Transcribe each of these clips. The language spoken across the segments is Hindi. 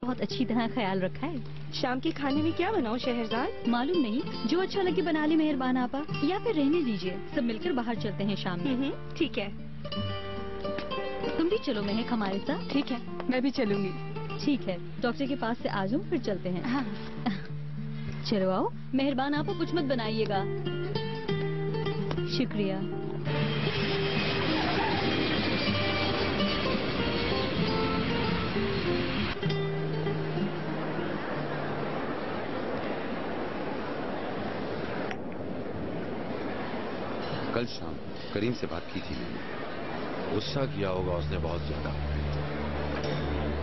बहुत अच्छी तरह ख्याल रखा है। शाम के खाने में क्या बनाऊं शहरजाद? मालूम नहीं, जो अच्छा लगे बना ले मेहरबान आपा, या फिर रहने दीजिए, सब मिलकर बाहर चलते हैं शाम में। ठीक है। तुम भी चलो महक हमारे साथ। ठीक है, मैं भी चलूंगी। ठीक है, डॉक्टर के पास से आ जाऊं फिर चलते हैं। हाँ। चलो आओ, मेहरबान आपा कुछ मत बनाइएगा। शुक्रिया। कल शाम करीम से बात की थी मैंने। गुस्सा किया होगा उसने बहुत ज्यादा।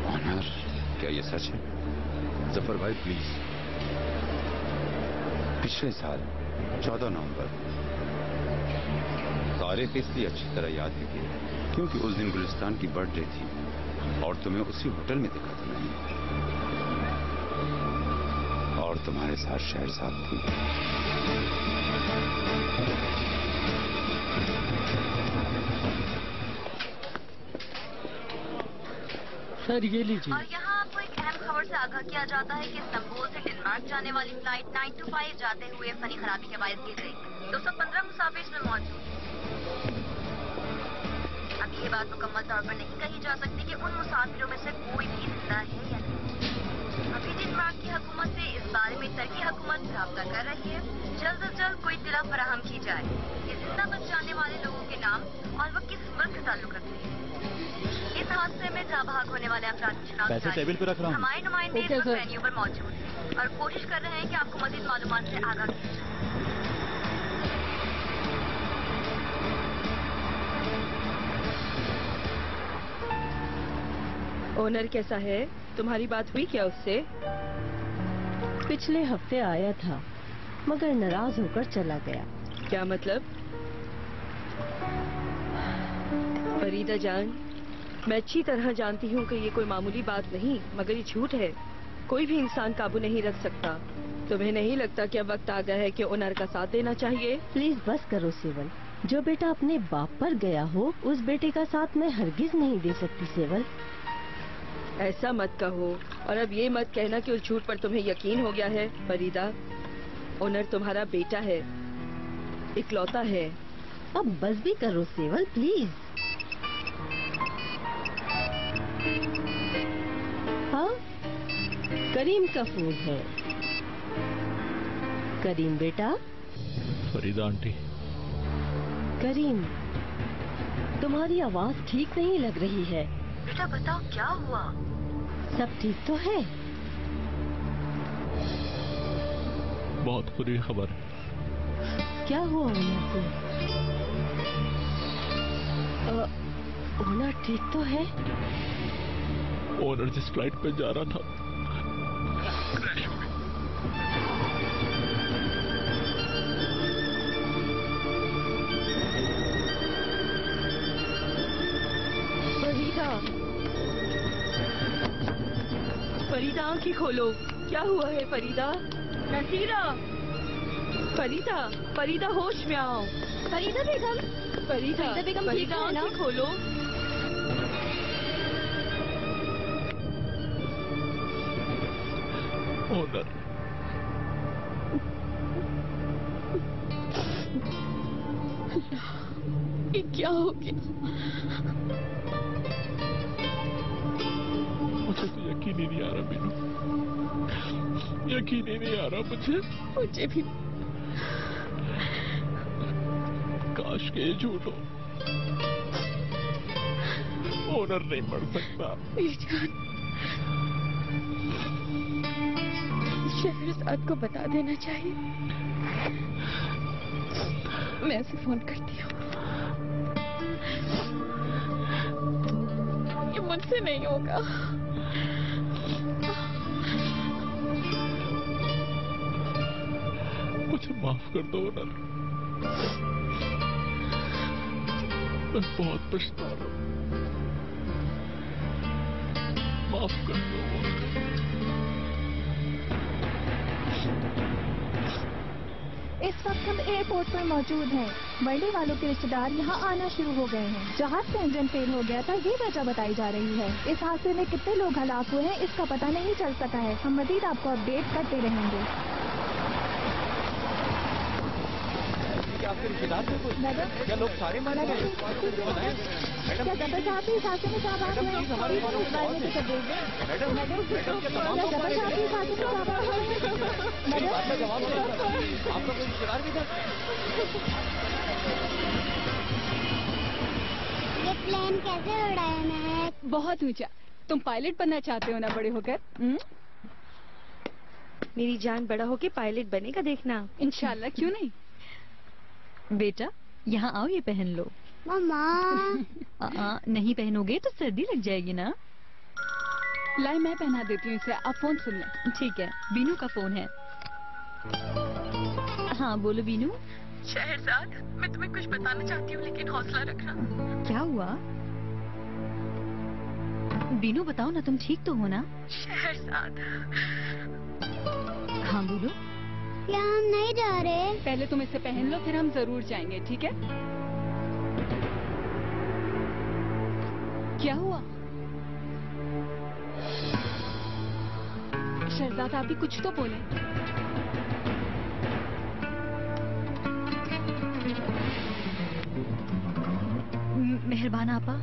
ऑनर, क्या ये सच है? जफर भाई प्लीज। पिछले साल 14 नवंबर, तारीख इसलिए अच्छी तरह याद है क्योंकि उस दिन गुलिस्तान की बर्थडे थी और तुम्हें उसी होटल में देखा था मैंने, और तुम्हारे साथ शहरजाद थी। सर ये लीजिए। और यहाँ आपको एक अहम खबर से आगाह किया जाता है कि इस्तांबुल से डेनमार्क जाने वाली फ्लाइट 925 जाते हुए फनी खराबी के बायस गिर गई। 215 मुसाफिर इसमें मौजूद हैं। अब ये बात मुकम्मल तौर पर नहीं कही जा सकती कि उन मुसाफिरों में से कोई भी जिंदा है या नहीं। अभी डेनमार्क की हुकूमत से इस बारे में टर्की हुकूमत राब्ता कर रही है। जल्द से जल्द कोई इत्तला फराहम की जाए कि जिंदा बच जाने वाले लोगों के नाम और वो किस मुल्क से ताल्लुक रखते हैं। इस हादसे में जहाँ भाग होने वाले अफराद की पैसे टेबल पे रख रहा हूँ। हमारे नुमाइंदे इस वक्त वेन्यू पर मौजूद हैं और कोशिश कर रहे हैं कि आपको मजीद मालूमात से आगाह किया जाए। ओनर कैसा है? तुम्हारी बात हुई क्या उससे? पिछले हफ्ते आया था मगर नाराज होकर चला गया। क्या मतलब? फरीदा जान, मैं अच्छी तरह जानती हूँ कि ये कोई मामूली बात नहीं, मगर ये झूठ है। कोई भी इंसान काबू नहीं रख सकता। तुम्हें नहीं लगता कि अब वक्त आ गया है कि ओनर का साथ देना चाहिए? प्लीज बस करो सेवल। जो बेटा अपने बाप पर गया हो उस बेटे का साथ मैं हरगिज नहीं दे सकती सेवल। ऐसा मत कहो, और अब ये मत कहना कि उस झूठ पर तुम्हें यकीन हो गया है। फरीदा, ओनर तुम्हारा बेटा है, इकलौता है। अब बस भी करो सेवल प्लीज। हाँ, करीम का फोन है। करीम बेटा। फरीदा आंटी। करीम, तुम्हारी आवाज ठीक नहीं लग रही है। बेटा बताओ क्या हुआ? सब ठीक तो है? बहुत बुरी खबर। क्या हुआ ओनर को? ओनर ठीक तो है? ओनर जिस फ्लाइट पे जा रहा था क्रैश हो गई। फरीदा, फरीदा आंखें खोलो। क्या हुआ है फरीदा? नसीरा, फरीदा, फरीदा होश में आओ। फरीदा बेगम, फरीदा, बेगम ठीक है ना? आंखें खोलो। ओनर, ये क्या हो गया? मुझे तो यकीन ही नहीं आ रहा मीनू, यकीन ही नहीं आ रहा मुझे भी। काश के ये झूठ हो। ओनर नहीं मर सकता। शहरजाद को बता देना चाहिए। मैं उसे फोन करती हूँ। ये मुझसे नहीं होगा। मुझे माफ कर दो ओनर, मैं बहुत पछता रहा हूँ। माफ कर दो ओनर। इस वक्त हम एयरपोर्ट पर मौजूद हैं। बर्थडे वालों के रिश्तेदार यहाँ आना शुरू हो गए हैं। जहाज का इंजन फेल हो गया था, ये वजह बताई जा रही है। इस हादसे में कितने लोग हलाक हुए हैं इसका पता नहीं चल सका है। हम मजीद आपको अपडेट करते रहेंगे। आपके रिश्तेदार थे कुछ? क्या लोग सारे मारे गए? क्या जबर साहब भी इस हादसे में शाहबाद हुए? मैडम, क्या जबर साहब भी इस हादसे में शाहबाद हुए? बात का जवाब दो। आपका कोई रिश्तेदार भी था? ये प्लेन कैसे उड़ाना है? बहुत ऊंचा। तुम पायलट बनना चाहते हो ना बड़े होकर? मेरी जान, बड़ा होके पायलट बनेगा देखना। इंशाल्लाह, क्यों नहीं। बेटा यहाँ आओ, ये पहन लो। मम्मा नहीं पहनोगे तो सर्दी लग जाएगी ना। लाई मैं पहना देती हूँ इसे, आप फोन सुन लें। ठीक है, बीनू का फोन है। हाँ बोलो बीनू। शहरजाद, मैं तुम्हें कुछ बताना चाहती हूँ लेकिन हौसला रखना। क्या हुआ बीनू, बताओ ना, तुम ठीक तो हो ना? शहरजाद। हाँ बोलो। क्या हम नहीं जा रहे? पहले तुम इसे पहन लो, फिर हम जरूर जाएंगे, ठीक है? क्या हुआ शहजाद, आप भी कुछ तो बोले। मेहरबान आपा,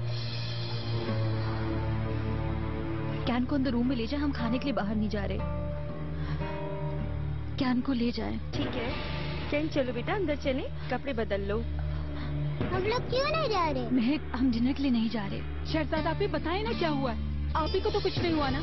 कैन को अंदर रूम में ले जाए, हम खाने के लिए बाहर नहीं जा रहे। कैन को ले जाए। ठीक है कैन, चलो बेटा अंदर चले, कपड़े बदल लो। हम लोग क्यों नहीं जा रहे? महक, हम डिनर के लिए नहीं जा रहे। शहजाद आप ही बताएं ना क्या हुआ है। आप ही को तो कुछ नहीं हुआ ना?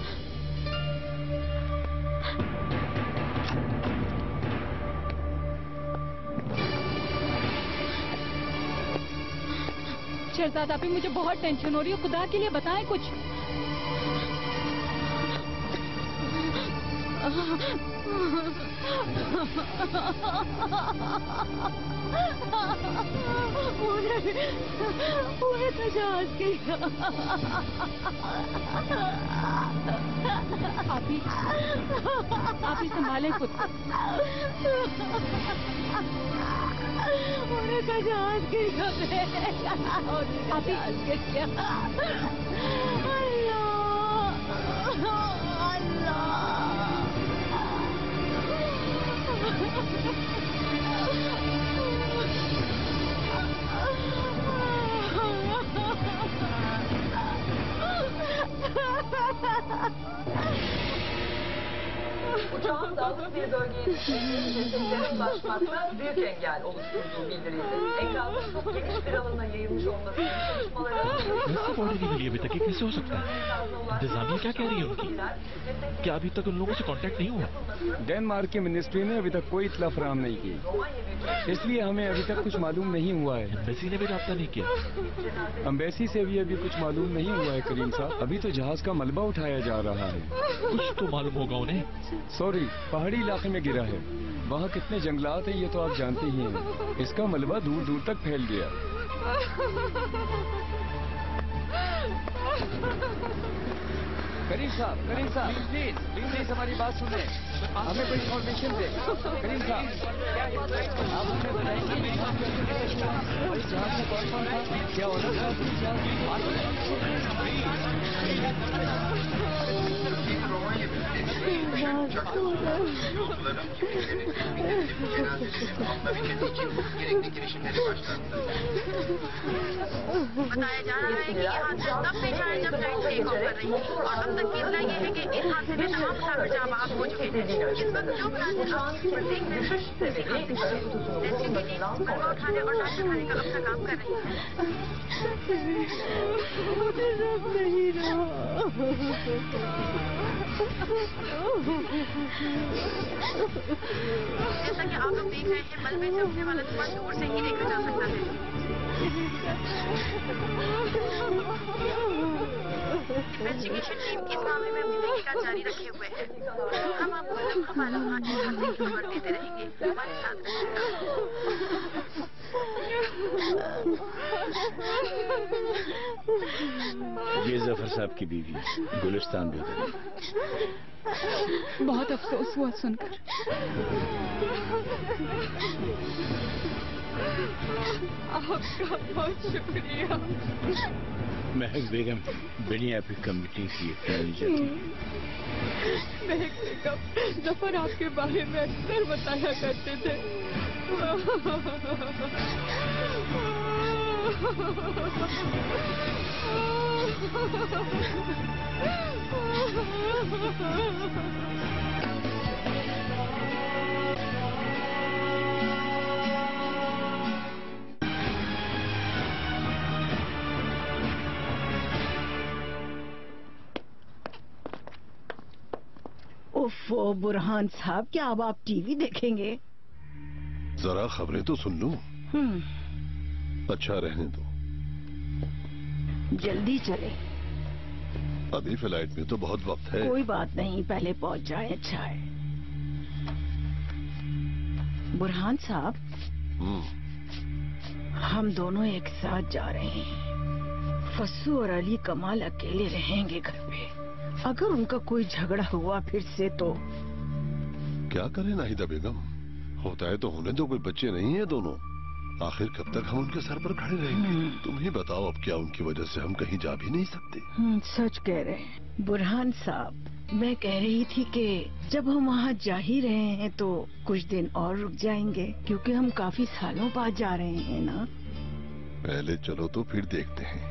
शहजाद आप ही, मुझे बहुत टेंशन हो रही है, खुदा के लिए बताएं कुछ। पूरे तो जहाज के आप ही संभालें खुद। पूरे का जहाज के आप ही क्या? Uçağın dağlık bir bölgeye düştüğünde seslere ulaşmakta büyük engel oluşturduğu bildirildi. Enkazın çok geniş bir alana yayılmış olması çalışmalara... वैसे बॉडी नहीं मिली अभी तक, ये कैसे हो सकता है? इंतजामिया क्या कह रही है उनकी? क्या अभी तक उन लोगों से कांटेक्ट नहीं हुआ? डेनमार्क की मिनिस्ट्री ने अभी तक कोई इत्तला फराहम नहीं की, इसलिए हमें अभी तक कुछ मालूम नहीं हुआ है। एम्बेसी ने भी राब्ता नहीं किया? एम्बेसी से भी अभी कुछ मालूम नहीं हुआ है करीम साहब। अभी तो जहाज का मलबा उठाया जा रहा है। कुछ तो मालूम होगा उन्हें। सॉरी, पहाड़ी इलाके में गिरा है। वहाँ कितने जंगलात हैं ये तो आप जानते ही हैं। इसका मलबा दूर दूर तक फैल गया। करीम साहब प्लीज हमारी बात सुने, हमें कोई इन्फॉर्मेशन दे। करीम साहब आप हमें बताएंगे भाई जहाज में कौन कौन था, क्या होना था? बताया जा रहा है कि ये हादसा तब पेश आया जब फ्लाइट टेक ऑफ कर रही थी और अब तक कहना ये है कि इस हादसे में तमाम मुसाफिर जहां बहाल हो चुके हैं। इस वक्त जो मुलाजिम प्रत्येक मिनट उठाने और लाश उठाने का अपना काम कर रही जैसा कि आप लोग देख रहे हैं, मलबे से उठने वाला धुआं दूर से ही देखा जा सकता है। इन्वेस्टिगेशन टीम इस मामले में अपनी तहकीकात जारी रखे हुए है। हम आपको लम्हा लम्हा इस हादसे की खबर देते रहेंगे। हमारे साथ ये जफर साहब की बीवी गुलिस्तान बेगम। बहुत अफसोस हुआ सुनकर। आपका बहुत शुक्रिया। महक बेगम बड़ी आपकी कमिटी की महक बेगम जफर आपके बारे में अक्सर बताया करते थे। ओफो बुरहान साहब, क्या अब आप टीवी देखेंगे? जरा खबरें तो सुन लूं। अच्छा रहने दो, जल्दी चले। अभी फ्लाइट में तो बहुत वक्त है। कोई बात नहीं, पहले पहुंच जाए अच्छा है। बुरहान साहब, हम दोनों एक साथ जा रहे हैं। फस्सू और अली कमाल अकेले रहेंगे घर पे। अगर उनका कोई झगड़ा हुआ फिर से तो क्या करें नाहिदा बेगम, होता है तो होने दो, कोई बच्चे नहीं है दोनों। आखिर कब तक हम उनके सर पर खड़े रहेंगे? तुम ही बताओ, अब क्या उनकी वजह से हम कहीं जा भी नहीं सकते? सच कह रहे हैं बुरहान साहब। मैं कह रही थी कि जब हम वहाँ जा ही रहे हैं तो कुछ दिन और रुक जाएंगे, क्योंकि हम काफी सालों बाद जा रहे हैं ना। पहले चलो तो फिर देखते हैं।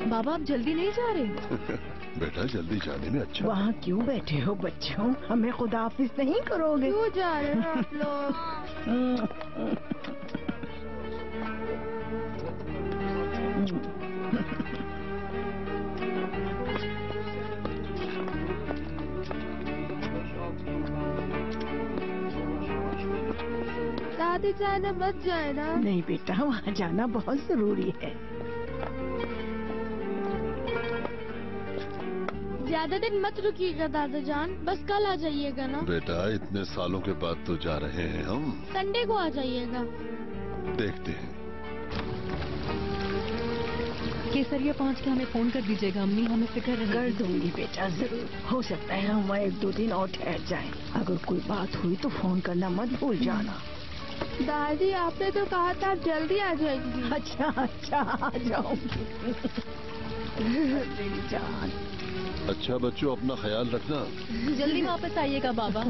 बाबा, आप जल्दी नहीं जा रहे? बेटा, जल्दी जाने में अच्छा। वहाँ क्यों बैठे हो बच्चों? हमें खुदाफिज नहीं करोगे? क्यों जा रहे हो आप लोग? दादी जाना मत जाए ना। नहीं बेटा, वहाँ जाना बहुत जरूरी है। ज्यादा दिन मत रुकिएगा दादा जान, बस कल आ जाइएगा ना। बेटा, इतने सालों के बाद तो जा रहे हैं हम। संडे को आ जाइएगा। देखते हैं। केसरिया पहुँच के हमें फोन कर दीजिएगा अम्मी, हमें फिक्र रहेगी। कर दूंगी बेटा, जरूर। हो सकता है हम वहाँ 1-2 दिन और ठहर जाएं। अगर कोई बात हुई तो फोन करना मत भूल जाना। दादी, आपने तो कहा था आप जल्दी आ जाएंगी। अच्छा अच्छा, आ जाऊंगी। मेरी जान। अच्छा बच्चों, अपना ख्याल रखना। जल्दी वापस आइएगा बाबा।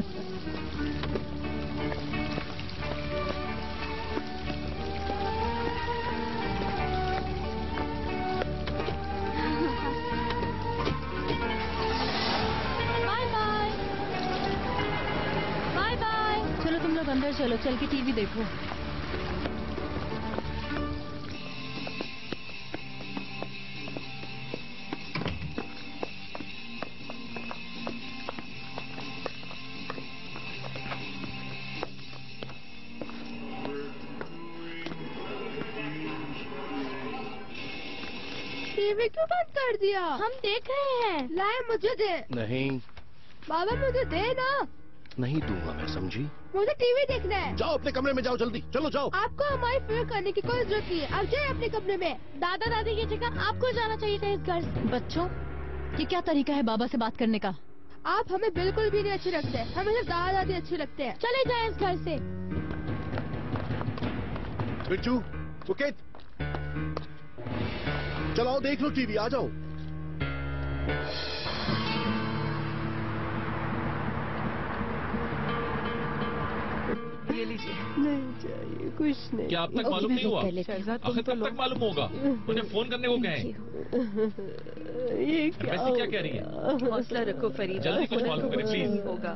Bye bye. Bye bye. चलो तुम लोग अंदर चलो, चल के टीवी देखो। टीवी क्यों बंद कर दिया? हम देख रहे हैं। लाए, मुझे दे। नहीं, बाबा मुझे दे ना। नहीं दूंगा मैं, समझी? मुझे टीवी देखना है। जाओ अपने कमरे में जाओ, जल्दी चलो जाओ। आपको हमारी फिक्र करने की कोई जरूरत नहीं है। आप जाए अपने कमरे में। दादा दादी की जगह आपको जाना चाहिए था इस घर से। बच्चों, ये क्या तरीका है बाबा से बात करने का? आप हमें बिल्कुल भी नहीं अच्छे लगते। हमें सिर्फ दादा दादी अच्छे लगते हैं। चले जाए इस घर से। बिट्टू, सुकेत, चलाओ देख लो टीवी, आ जाओ। ये लीजिए। नहीं चाहिए, कुछ नहीं। क्या अब तक मालूम नहीं हुआ? आखिर कब तक मालूम होगा? मुझे फोन करने को कहें। ये क्या कह रही है? हौसला रखो फरीदा, जल्दी कुछ मालूम करें प्लीज। होगा।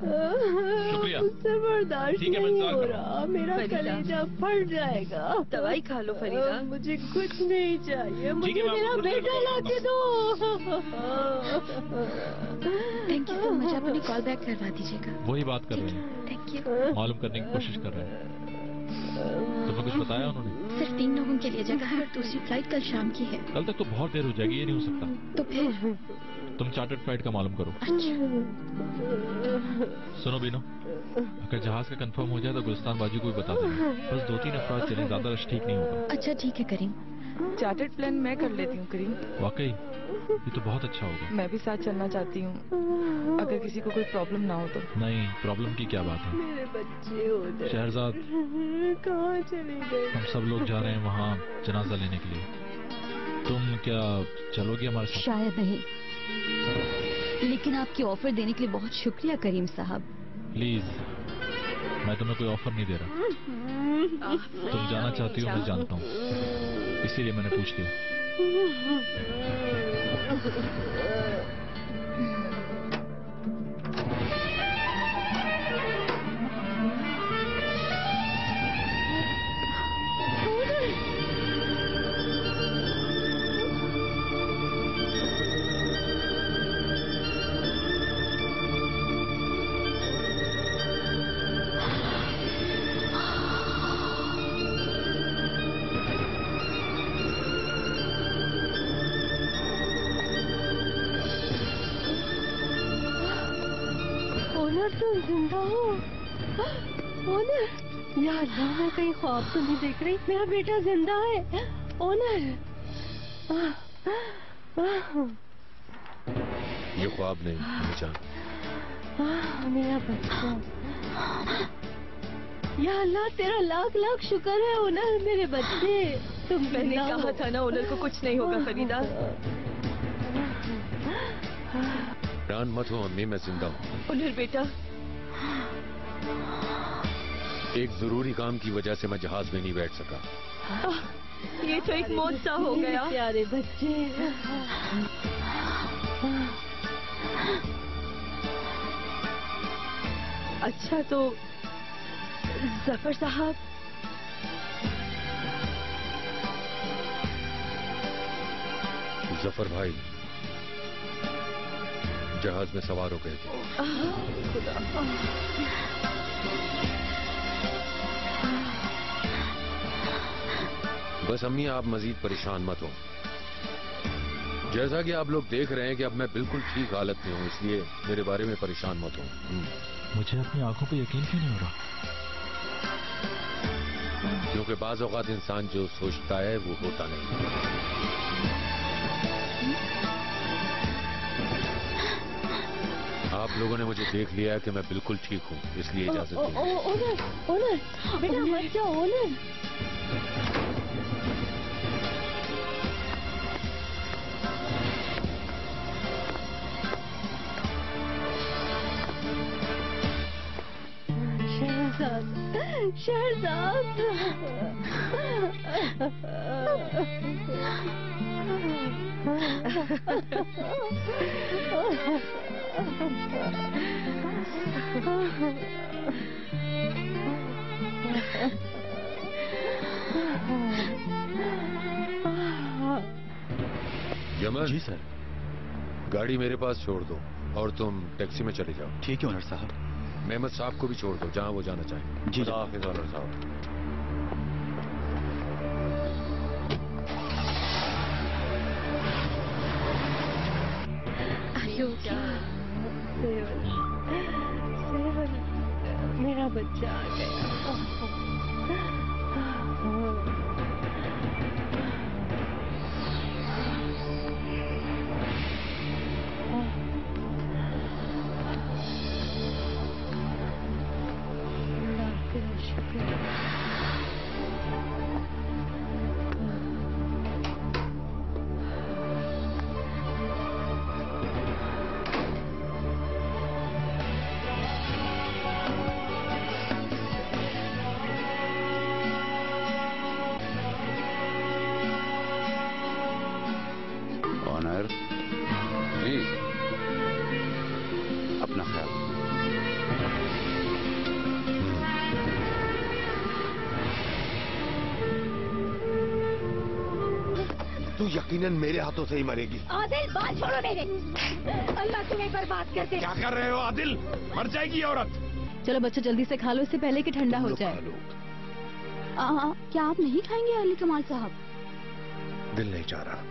शुक्रिया। मुझसे बर्दाश्त ठीक है, मैं नहीं इंतजार हो कर रहा। मेरा कलेजा फट जाएगा। दवाई खा लो फरीदा। मुझे कुछ नहीं चाहिए, मुझे मेरा बेटा ला के दो। Thank you so much. आप अपनी कॉल बैक करवा दीजिएगा। वही बात कर रहे हैं, थैंक यू। मालूम करने की कोशिश कर रहे हैं। तुम्हें कुछ बताया उन्होंने? सिर्फ 3 लोगों के लिए जगह है और दूसरी फ्लाइट कल शाम की है। कल तक तो बहुत देर हो जाएगी, ये नहीं हो सकता। तो फिर तुम चार्टर्ड फ्लाइट का मालूम करो। सुनो बीनो, अगर जहाज का कंफर्म हो जाए तो गुलिस्तान बाजू को भी बता देना। बस 2-3 अफराद चलें, ज्यादा रश ठीक नहीं होगा। अच्छा ठीक है करीम। चार्टर्ड प्लेन मैं कर लेती हूँ करीम। वाकई ये तो बहुत अच्छा होगा। मैं भी साथ चलना चाहती हूँ, अगर किसी को कोई प्रॉब्लम ना हो तो। नहीं, प्रॉब्लम की क्या बात है। मेरे बच्चे उधर शहरजाद, कहाँ चले गए? हम सब लोग जा रहे हैं वहाँ जनाजा लेने के लिए। तुम क्या चलोगी हमारे साथ? शायद नहीं, लेकिन आपकी ऑफर देने के लिए बहुत शुक्रिया करीम साहब। प्लीज, मैं तुम्हें कोई ऑफर नहीं दे रहा। तुम जाना चाहती हो, मैं जानता हूँ, इसीलिए मैंने पूछ लिया। तुम जिंदा हो? ओनर, या अल्लाह, मैं कहीं ख्वाब तो नहीं देख रही। मेरा बेटा जिंदा है। ओनर, ये ख्वाब नहीं जान। मेरा बच्चा। या अल्लाह, तेरा लाख लाख शुक्र है ओनर, मेरे बच्चे तुम। मैंने कहा था ना ओनर को कुछ नहीं होगा फरीदा। डरान मत हो अम्मी, मैं जिंदा हूँ। ओनर बेटा, एक जरूरी काम की वजह से मैं जहाज में नहीं बैठ सका। ये तो एक मौत सा हो गया। प्यारे बच्चे। अच्छा तो जफर साहब, जफर भाई जहाज में सवार हो गए थे। खुदा। बस अम्मी, आप मजीद परेशान मत हो। जैसा कि आप लोग देख रहे हैं कि अब मैं बिल्कुल ठीक हालत में हूँ, इसलिए मेरे बारे में परेशान मत हो। मुझे अपनी आंखों पे यकीन क्यों नहीं हो रहा? क्योंकि बाज़ औक़ात इंसान जो सोचता है वो होता नहीं। आप लोगों ने मुझे देख लिया है कि मैं बिल्कुल ठीक हूँ, इसलिए इजाजत दीजिए। ओनर, ओनर, बेटा मत जाओ ओनर। शहजाद, यमन जी सर। गाड़ी मेरे पास छोड़ दो और तुम टैक्सी में चले जाओ। ठीक है ओनर साहब। मेहमद साहब को भी छोड़ दो, जहां वो जाना चाहें। जी हाफिज ओनर साहब। मेरा बच्चा आ गया। ऑनर जी, अपना ख्याल। तू यकीनन मेरे हाथों से ही मरेगी। आदिल, बात छोड़ो मेरे। अल्लाह तुम्हें बर्बाद कर दे। क्या कर रहे हो आदिल? मर जाएगी औरत। चलो बच्चों जल्दी से खा लो, इससे पहले कि ठंडा हो जाए। क्या आप नहीं खाएंगे अली कमाल साहब? दिल नहीं चाह रहा।